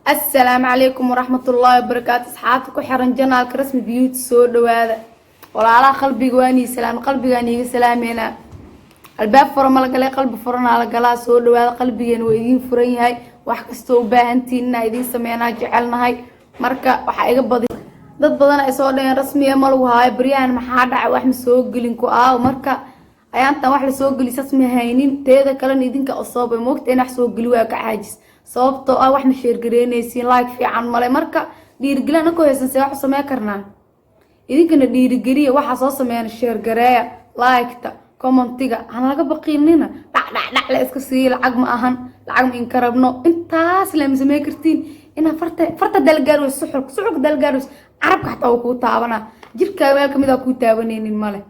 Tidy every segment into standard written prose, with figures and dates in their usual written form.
السلام عليكم ورحمة الله وبركاته. أصحابك وحرن جنالك رسمي بيوت سود وهذا ولا على قلبي جواني سلام قلبي جاني سلام هنا الباب فرما لقى قلب فرنا على قلا سود وهذا قلبي جن ويدين فرين هاي وحكستو بانتين يدين سمينا جعلنا هاي مركا وحقيقة بدي ضد بدنا يسوون رسمي أمل وهاي بريان محادة واحد مسوق لينكو ومركا أيانتا واحد سوق لي سسمي هاينين تيدا كلا يدين كأصابة موقت أنا حسوق لي كعاجز sababtoo ah wax ma sheer gareynaysiin like fiican male marka dhiirigelin anako haysan si wax sameey karnaa idinkana dhiirigeliya waxa soo sameeyaan sheer gareeya like-ta commentiga aan laga baqinina dhac la iska sii lacag ma ahan lacag ma in karabno intaas la sameey kartiin ina farta dalgaaro suxur dalgaaro arabka xataa ku taabana jirkaaga meel kamid ah ku taabaneenin male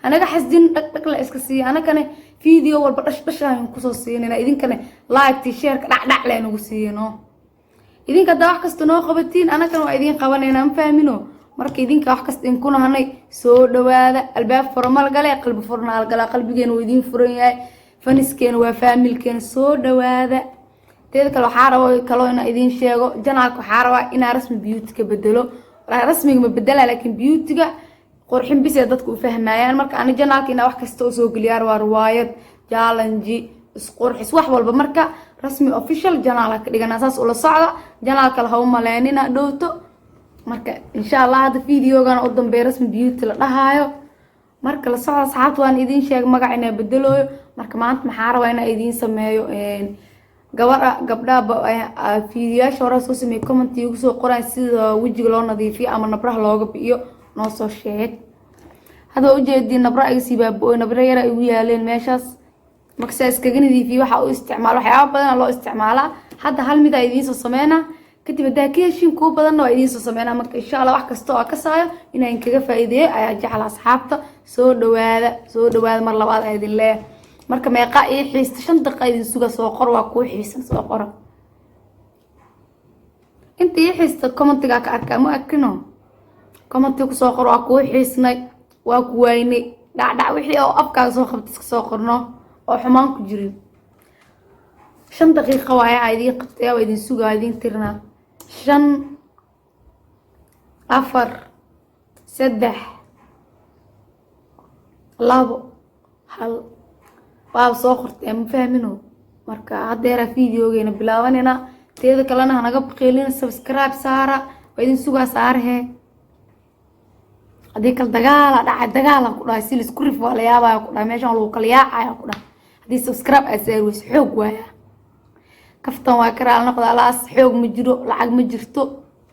anaga xasdin dhaq la iska sii anagana فيديو والبرشان كوسو سيننا إذن كان لايك تشير دع لا نقول سينو إذن كده واحد كستنو خبتين أنا كانوا إذن قوانين أم فاهمينه مرك إذن كواحد كست إن كنا هني سود هذا الباب فرمال قلا قلب فرنا قلا قلب جن وإذن فرنيا فنس كان وفاميل كان سود هذا تذكر الحارة كلونا إذن شيء جنالك حارة إن رسم بيوتك بدلو رسمي مبدلة لكن بيوتك qorxin bis dadku fahmayaan marka aan janaalkiina wax kasta oo soo galiyaar waa riwaayad challenge isqorxis wax walba marka rasmi official janaalka dhigana saas ula socda janaalka la haw maleynina dhowto marka insha Allah hada videogan oo dambe rasmi beauty la dhahayo marka la socda saxaabtu waan idin sheeg magacina bedelooyo marka maanta maxaa rabaa inaan idin sameeyo gabdhaha videoyaasha hore soo sameey comment igu soo qoraan sida wajiga loo nadiifiyo ama nabraha looga biyo noo soo sheeg hada u jeedin nabra ay sibaabo nabra yar ay u yaaleen meeshaas marka iskaga nadiifiyo waxa uu isticmaalo waxyaabo badan loo isticmaalaa hada hal mid ay idin soo sameeyna kadib daakiyashin ku badan oo idin soo sameeyna marka insha Allah wax kasto oo ka saayo inaan kaga faa'iideeyo ayaa jecel asxaabta soo dhawaada mar labaad ay idin leeyahay marka meeqa ii xiista 5 daqiiqo idin suga soo qor waa ku xiisan soo qor inta ii xiista commentiga ka arkaa ma arkino commentiga ku soo qor waa ku xiisnay waa ku waynay dhac wixii oo afkaaga soo qabtay iska soo qorno oo xumaan ku jirin 5 daqiiqo waa ay idin qabtay oo idin sugaa idin tirna 5 4 3 2 1 waa soo qortay ma fahmino marka hadeera videogeena bilaabanina teeda kalena hanaga baqeelina subscribe saara waa idin sugaa saarhe هذيك الدجال دجال كلها سيل سكريف ولا يابا كلها ماشان لو كل ياعة كلها هذي سبسكرايب أسير وسحوق ويا كفتن وكرال نقد على سحوق مجرو لعج مجرتو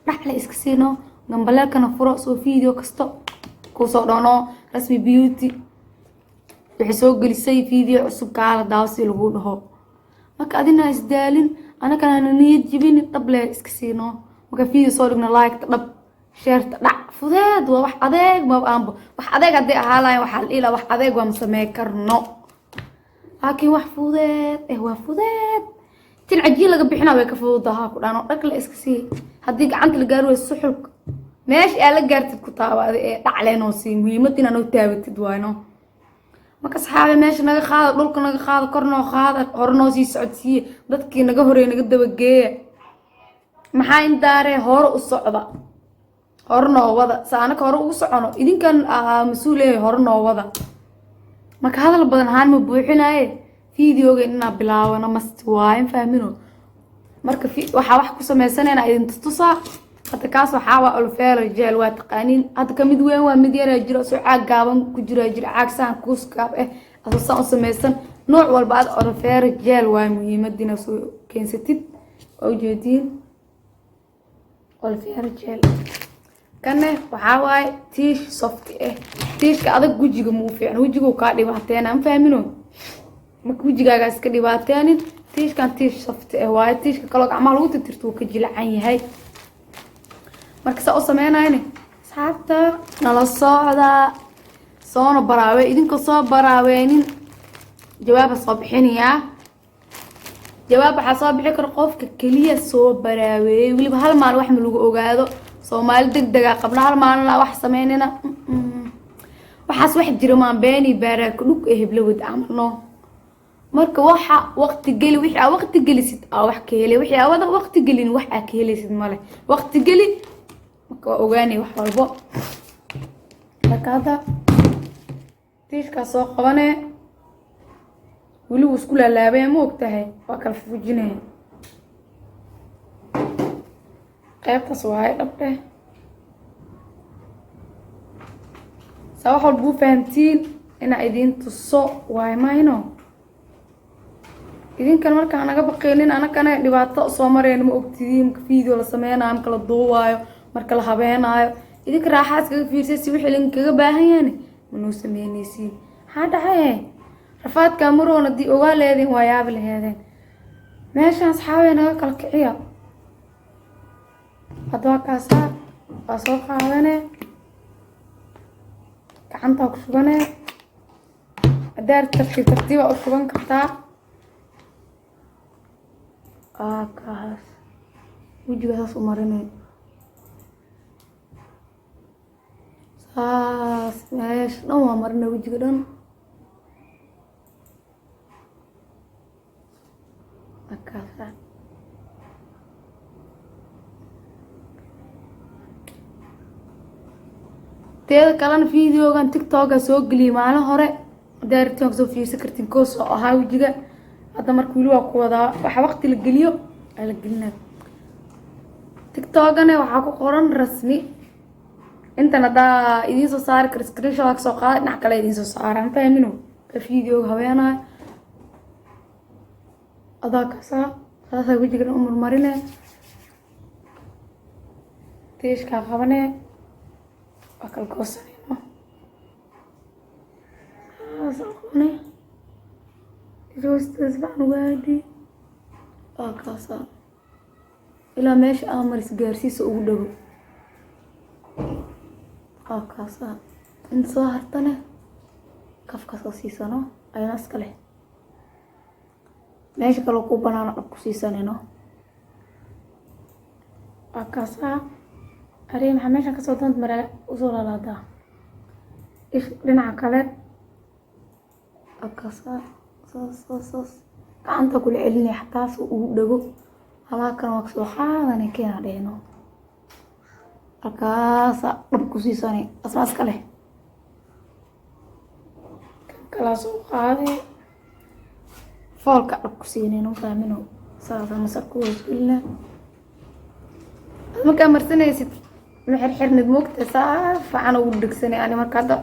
رحلة إسكسينو جنبلا كان فرص وفيديو كستو كوصورانو رسمي بيوتي بحسوق لسي فيديو عصب كعلى داوسي الغوده ما كأدينا إسدالين أنا كان نيجي جبين الطبلة إسكسينو ما كان فيديو صورنا لايك طب شيرت دع فداد wax adeeg ma aanbo wax adeeg hadii ahaalay waxa ila wax adeeg waa sameey karno laakiin wax fudeed waa fudeed tin cajiil laga bixina way ka fududaha ku dhaano dhaq la iska sii hadii gacanta la gaaro suxulk meesh ay la gaartid ku taawada ee dhacleeno si muhiimad in aanu taabatid waano marka saxaabe meesh naga qaado dhulka naga qaado korno qaado horno si socodsiye dadkii naga horeey naga dabageey maxaa indaare hor u socda horno wada saanaka hore ugu socono idinkan mas'uulay horno wada marka hadal badan haan ma buuxinaaye videoga inna bilaawano mast waan fahmino marka waxa wax ku sameeysanayna idin tusaa hada kaas waxa waa ulfeer jeel waa taqaanin hada kamid weyn waa mid yar jiro soo caag gaaban ku jiro caag saan kuuskaab asoo u sameeysan nooc walba aad ulfeer jeel waa muhiimadina soo keensatid oo jeedin ulfeer jeel كان وحاواي تيش soft تيش كأدق وجهه مو فعلا وجهه كادي بعتين أم فاهمينه مك وجهه جالس كدي بعتين تيش كان تيش soft واي تيش كلاك عمال وتترتو كجيل عيني هاي مركز أصلا يعني ساعتها نلصاعدا صون براوي إذن كصاب براوينين جواب الصبحين يا جواب حصاب حكر قفك كلية صوب براوي واللي بهالمال واحد من الوجوهات سومال دقدقة قبل هالمال لا واحد سميننا waxaas wax jiro maan beeni baara ku dhug bلود عملنا marka waxa waqti geli wixii aad waqti gelisid aa wax ka helay wixii aad waqti gelin wax aad ka helaysid male waqti geli marka waa ogaanay wax walbo marka hada tiishka soo qabanay wali uu isku laalaabay ma ogtahay waa kala fujinay qaybtaas waa dhabte saa wax walbo fahantiin ina idin tuso waay maayno idinkan marka anaga baqeenin anakana dhibaato soo mareen ma ogtidiin video la sameeyay am kala duuwaayo marka la habeenaayo idinka raaxaad kaga fiirsay si wixii lin kaga baahan yahay manuu sameeynaysiin ha dhaxay rafaadka maroona di ogaa leedin waa yaab leedin meeshaan asxaabeena kala kiciya hadda kaasa waa soo qaadane gacanta ku shubane adaar tartiib u shuban kartaa kaas wajigaas u marinay saas meesha dhan waa marinay wajiga dhan akaasa teeda kalena videogan tiktok soo geliyay maalin hore daartiin soo fiirsan kartiin ko soo ahaa wajiga hadda markii wili waa ku wadaa waxa waqti la geliyo ala gelina tiktokana waxa ku qoran rasmi inta nada idin soo saar kar screenshot soo qaad dhinac kale idin soo saaran fahmino video haweena adaa kasa saasa wajiga umar marine tiishka qabane akal koosayno saasaqone joostas baan waadi kaasa ilaa meesha amaris gaarsiisa ugu dhawo kaasa in soo hartane kafka soo siisano ayna iskale meesha kale ku banaan ku siisanayno kaasa areen waxa meesha ka soo doonta maraa u soo laalaada dhinaca kale kaasa saas gacanta kula celinay xataa soo ugu dhago halaakan waa soo qaadanay keena dheeno kaasa dhab ku siisanay asmaas kale kala soo qaaday foolka dhab ku siinayno faamino saasa masarku isla marka marsanaysid xirxirnid moogta saa fiican ugu dhigsanay ani marka hadda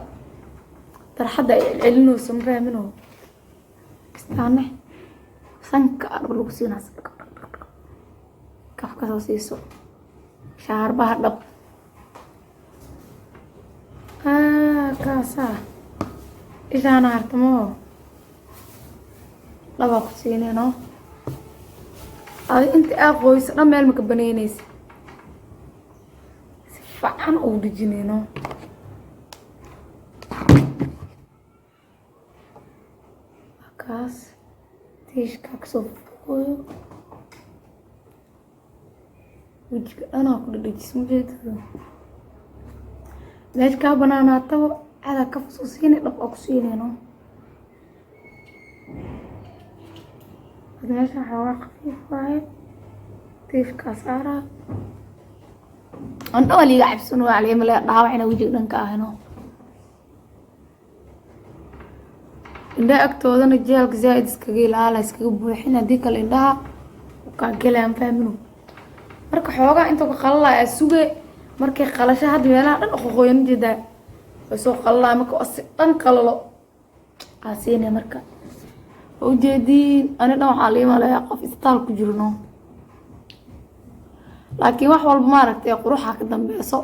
tarxada celinoo soo faamino istaane sanka dhab lagu siinaa kafka soo siiso shaarbaha dhab kaasa ishaana hartamo laba ku siinayno ay inta aqooyso dhan meel ma ka baneynaysa فعن أو دجنينو كاس تيش كاكسو فوق وجهك أنا أقول لك اسمه جد ليش كابنا تو على كفصوصين لب أكسينينو هذا ماشي حوار خفيف وايد تيش كاسارة أنا أولي قاعد بسنو عليه ملا ضاوعنا وجهنا كاهنو إندا أكتوذن الجيل زايد إسكجيل على إسكجيل بوحنا ديك الإندا وكاجلهم فهمنو مرك حوجا أنتوا كخلا السوق مرك خلاص هاد ولا أنا أخوين جدا بس خلا مرك أصلا كلا عسيني مرك وجدين أنا نوع عليه ملا يقف استال كجرنو لكن wax walba ma aragtay quruxa ka dambeeso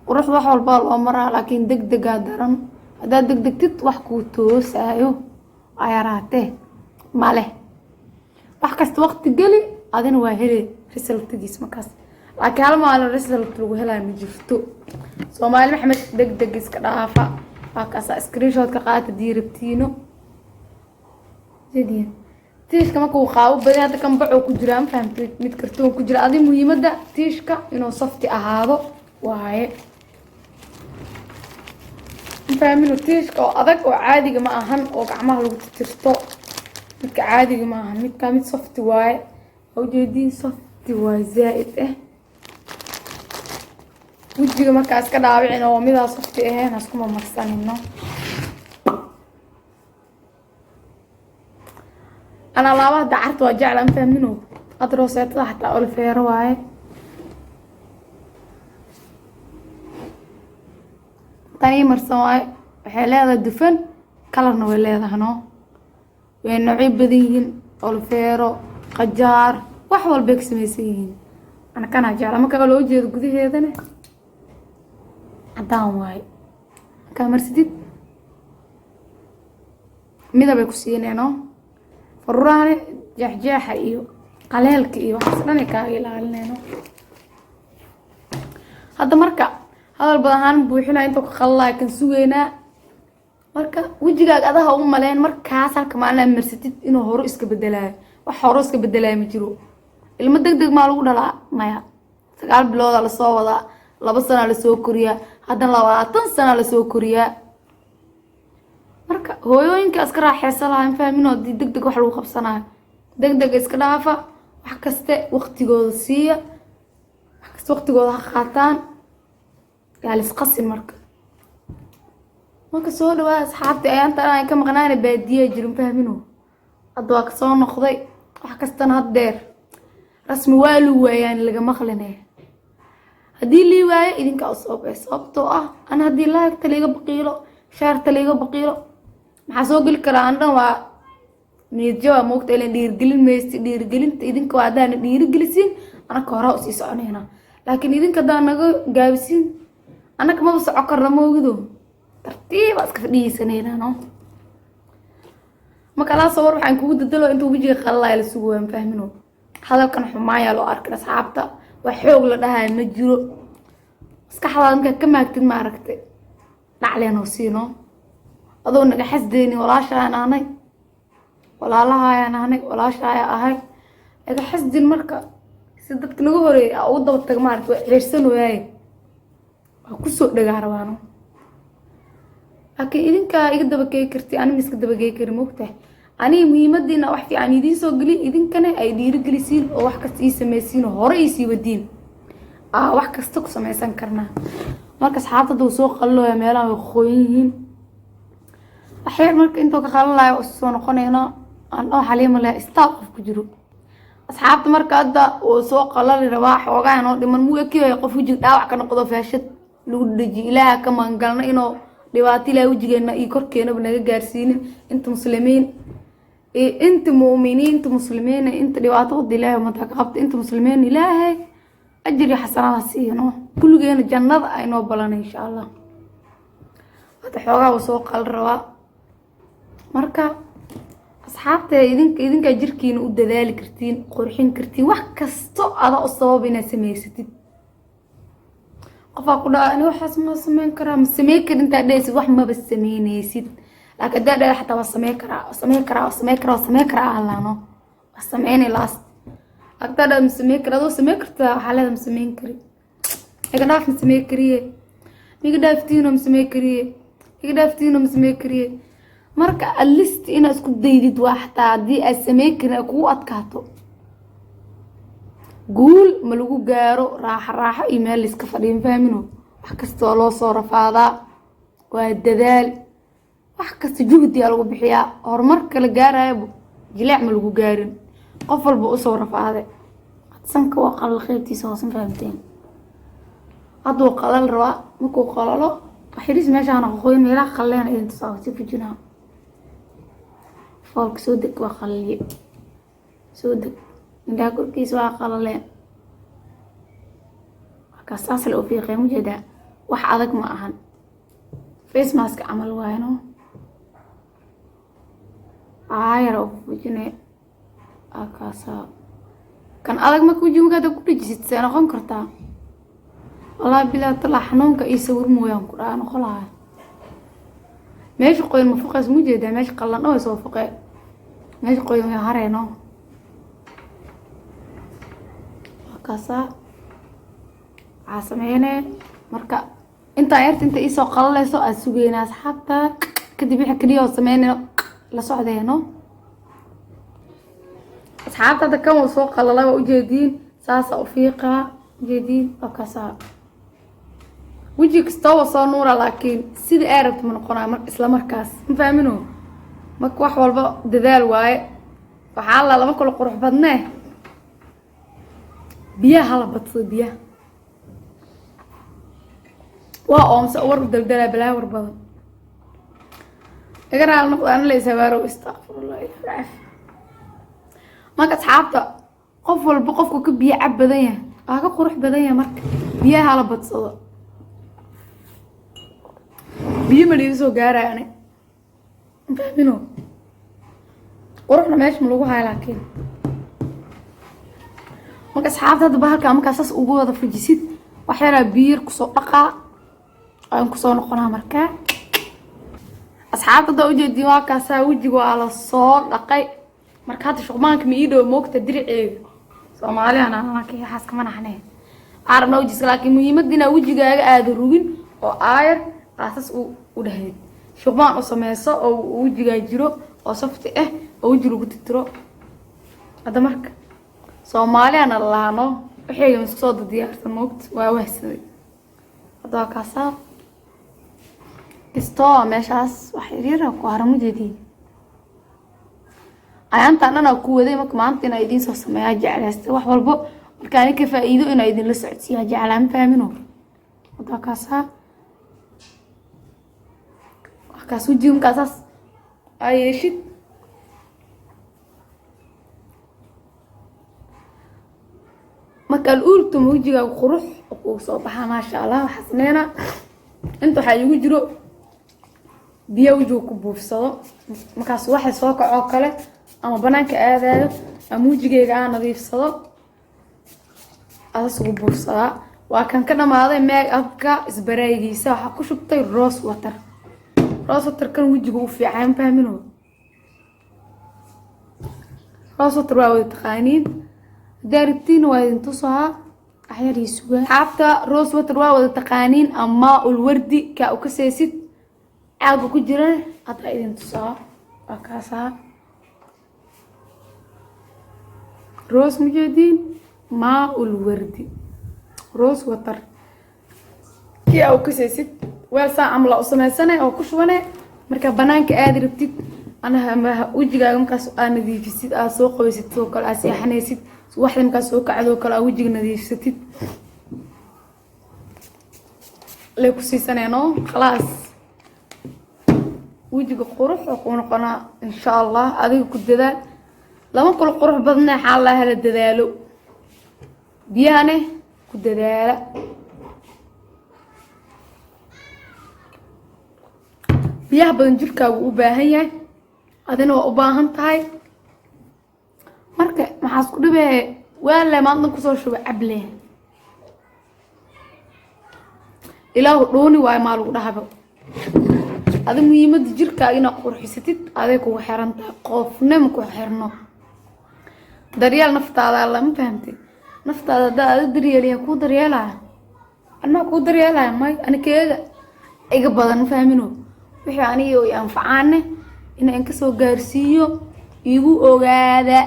qurux wax walba loo maraa laakiin degdeg daran hada degdegtid wax ku toosayo ayaraate male wax kasta waqti gali adina waa helay resultkiis markaas laakiin hal maalin result lagu helay ma jirto Soomaali Maxamed degdeg iska dhaafa kaas screenshot ka qaata diirabtiino sidii تيشكا ماكو خاو بدي هذا كم بقى كجرام فهمت ميت كرتون كجرا هذه مهمة ده تيشكا إنه صفتي أهذا وهاي فاهمينه تيشكا أذاك وعادي جماعة هن أو كعمه لو تستو midka caadiga maaha midka mid soft waaye ujeedin soft waaye zaid wajiga markaas ka dhaawicin oo midaas soft ahayn asku ma marsanino أنا لا واحد عرفت وجع لم فهمينه أدرست حتى أقول في رواية تاني مرسواي حلا الدفن كلرنا ولا هذا هنا وين نوعي بدين أقول فيرو قجار وحول بيكس ميسين أنا كان أجعل ما كان لو جيد قدي هذا نه عدام واي كان مرسديد ماذا بيكسين يعني فروراني جحجاح إيو قليلك إيو حسناني كاقيل علينا هذا مركا هذا البضهان بوحينا انتو كخلاي كنسوينا مركا وجيغاق ادها مالين markaas halka macna marsatid inuu horo iska bedelaay wax horo iska bedelaay ma jiro ilma degdeg ma lagu dhalaa maya 9 bilood la soo wada 2 sano la soo koriya hadan 20 sano la soo koriya marka hooyooyinka iska raaxaysan fahmino degdeg wax lagu qabsanayo degdeg iska dhaafa wax kaste waqtigooda siiya wax kaste waqtigooda qaataan قال اسقسم مركا سو دوا اصحابتي ايان ترى كم مقنانه باديه جيرن فهمينو ادوا كسو نقداي wax kastana hadeer rasmi waalu waayaan laga maqlinay hadii lii waayo idinka sababtoo ah ana hadii laagta liga baqiilo shaarta liga baqiilo maxaa soo gal kara andan waa niidjo moogta ilaa dhiirgelinta idinka waa daan dhiirgelisin ana ka hore u sii soconayna laakiin idinka daan naga gaabisiin أنا كمان بس عقر رموجدو ترتيب أسكت دي سنين أنا ما كلا صور عن كود دلو أنتوا بيجي خلا يلسوهم فاهمينه هذا كان حماية لو أركنا صعبته وحوق لها نجرو بس كحلا إنك كم أكتب معركتي لا علينا وسينو أظن إنك حسديني ولا شيء أنا ولا لها أنا هني ولا شيء أهاي إذا حسدي المركة سدت نجوري أوضة وتجمعت وعشرين وياي kusoo dhagaarwaano laakiin idinka iga daba geey karti aniga iska daba geey kari moogtahay aniga muhiimadiina wax fiican idin soo gali idinkana ay dhiirigelisiin oo wax kasta ii sameeysiin hore ii sii wadiin wax kasta ku sameeysan karnaa marka asxaabtada soo qalooya meelaha way qoyin waxay marka inta ka qalalayo soo noqonayna aan oo xaliimo la istaaq qof ku jiro asxaabta marka hadda oo soo qalali rabaa xoogaan oo dhiman muu ekeeyo qof wajig dhaawac ka noqdo faashad lagu dhaji ilaaha ka mangalna inuu dhibaato ilaahay wajigeena iyo korkeena naga gaarsiinin inta muslimiin inta muuminiin inta muslimiin inta dhibaato ilaahay ma taqabta inta muslimiin ilaahay ajri xasanaha siino kulligeena jannada ay noo balan insha Allah hada xoogaa soo qal rabaa marka asxaabta idinka jirkiina u dadaali kartiin qurxin kartiin wax kasto ada u sabab inaad sameysatid qofka ku dhaani waxaas ma sameyn karaa ma sameyn karin inta dheesid wax ma bas sameynaysid laakiin dad xataa waa sameyn karaa allaano wax sameeyay laas agtada ma sameyn karaa oo sameyn kartaa xaalada ma sameyn kari iga dhaaf ma sameyn kariye iga dhaaftiino ma sameyn kariye marka list ina isku daydid waa xataa hadii ay sameyn karin ku adkaato guul ma lagu gaaro raaxo email iska fadhiin fahmino wax kasta loo soo rafaada waa dadaal wax kasta juhdi lagu bixiyaa horumarka la gaarayo jilaac ma lagu gaarin qof walba u soo rafaaday sanka waa qalal qeybtiisa hoosan fahamteen haduu qalal rabaa markuu qalalo waxiris meeshaan qoyn meelaha qaleen inta soo fujinaa فولك سودك وخلي سودك نداكل كيس وخلالين كاساس الأوفيقي مجدا وح عضك ما أهن فيس ماسك عمل وينو عاير وجني أكاسا كان عضك ما كوجي مقادة كل جسد سنة خنكرتا والله بلا طلع حنونك يسور مويان قرآن وخلاها ماشي قوي المفقس مجدا ماشي قلنا ويسوفقه ماشي قوي هارينو كاسا عاصمينه marka inta yarta inta isoo qalaleyso aad sugeena asxaabta kadib waxa kaliya oo sameeyno la socdeeno asxaabta hadda kan soo qalalay waa ujeediin saasa u fiiqaa ujeediin oo kasaa وجهك استوى صنورة لكن سيد أعرف من القناة إسلام مركز مفهمينه مك واحد والبا دذال واي فحالا لما كل قروح بدناه بيا هلا بتصير بيا وأقوم صور دلدلة بلا وربض أقرأ على النقطة أنا ليس بارو استغفر الله العافية ما كنت حابة قفل بقفك كبيا عب بدنيا أكا قروح بدنيا مرك بيا هلا بتصير biyo ma dhiga soo gaarayane fahmino quruxna meesha ma lagu hayo laakiin marka asxaabta hadda bahalka markaa saas ugu wada fujisid wax yaraa biyo kusoo dhaqaa aan kusoo noqonaa markaa asxaabta hadda ujeedin waa kaasaa wejiga waa la soo dhaqay marka hadda shuqmaanka ma ii dhow moogta diriceega soomaaliyana anakii waxaas kama naxnee arabna wejiska laakiin muhiimadda inaa wejigaaga aada rugin oo aayar أساس وده شغمان أصميصة أو وجه جيرو أو صفت أو وجه لو تترو هذا مرك صومالي أنا الله نو وحيي من صوت ديار الموت ووهسي هذا كاسا استوى ماشاس وحيريرا وقارمو جديد أنت أنا أقوى ذي مك ما أنت نايدين صوصميها جعل هستي وحولبو كان كيف إيدو إن أيدين لسعتيها جعل هم فاهمينو هذا كاسا كاسو جيم كاساس أيشيد marka ultum wajiga qurux oo soo baxa ma sha Allah xasneena inta waxa igu jiro biyo wajiga ku buufsado markaas waxa soo kaco kale ama banaanka aadayo ama wajigayga aan nadiifsado aas ugu buufsada waa kan ka dhamaaday make upka isbaraygiisa waxa ku shubtay rose water kan wajiga u fiican fahmino rose water waa taqaaniin دارتين وين تصها أحيانا يسوى حتى روز وتر وين تقانين أما الوردي كأوكسيسيد عاقو كجرة أطلعين تصها أكاسها روز مجدين ما الوردي روز وتر كأوكسيسيد ويلسا عملا أصلا سنة أو كشوانة مركب بنانك قادر بتيت أنا هم وجهي مكاس أنا ذي في سيد أسوق ويسيد سوق الأسيا حنيسيد واحد مكاس سوق عدو كلا وجهي نظيف ستيد ليكو سي سنة خلاص وجهي قروح وكون قناة إن شاء الله هذه كددال لما كل قروح بدنا حالها هلا الددالو بيانه كددال biyaha badan jirkaagu u baahan yahay adina waa u baahan tahay marka maxaa isku dhibay wala maanta ku soo shubay able ilaahu dhooni waay ma lagu dhaxabo adina muhiimada jirkaaga ina qurxisatid aday ku xiran tahay qofnimo ku xirno daryeel naftaada la ma fahamtay naftaada daad daryeelaya ku daryeelaa ana ku daryeelaa may ana keega iga badan fahmino wixii aniga oo anfacaane in ka soo gaarsiiyo igu ogaada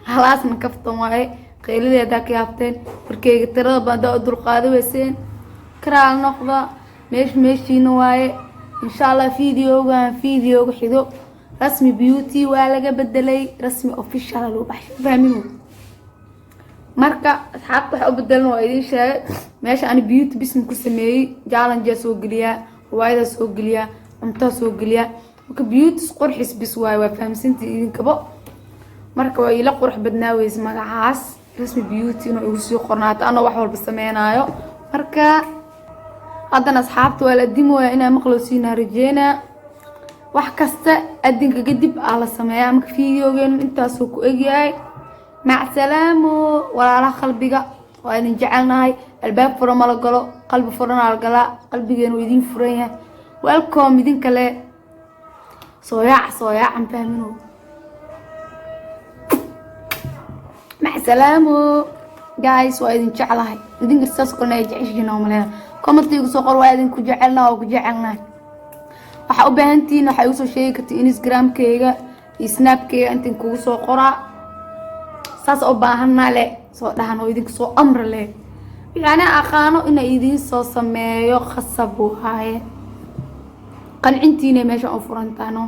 halaasna kaftan waay qeelideeda ka yaabteen warkeyga tirada badan dul qaadayseen karaal noqda meeshiina waaye insha Allah video xido rasmi beauty waa laga bedelay rasmi official loo baxshay fahmino marka asxaabta waxa u bedelan waa idin sheegay meesha aan beauty business ku sameeyay challenge soo galiya وايد سوق ليا أنت سوق ليا وكبيوت قرحس بسواي وفهمسنتي إذن كبا مركب إلى قرح بدنا ويسمع عاس رسم بيوتي إنه يوسي قرنات أنا وحول بسمينا يو مركب هذا أصحابته ولا ديمو إنا مخلصين رجينا وحكست أدينك جدب على السماء مك فيديو جن أنت سوق إجاي مع سلامة ولا راح قلبي وإن جعلنا هاي الباب فرما لقلا قلب فرنا على القلا قلبي جنو يدين فريا welcome يدين كلا صياع عم فاهمينه مع سلامة guys وإذن جعلها هاي يدين قصص كلنا يجعش جنا وملنا كومنت يقصوا قر وإذن كجعلنا وكجعلنا وحأبه أنتين وحيوصل شيء كتي إنستغرام كيجا سناب كي أنتين كوصوا قرا saas oo baahanaa le soo dhahan oo idinku soo amr leh yani aqaano in idin soo sameeyo khasab waaye qancintiina meesha u furantaano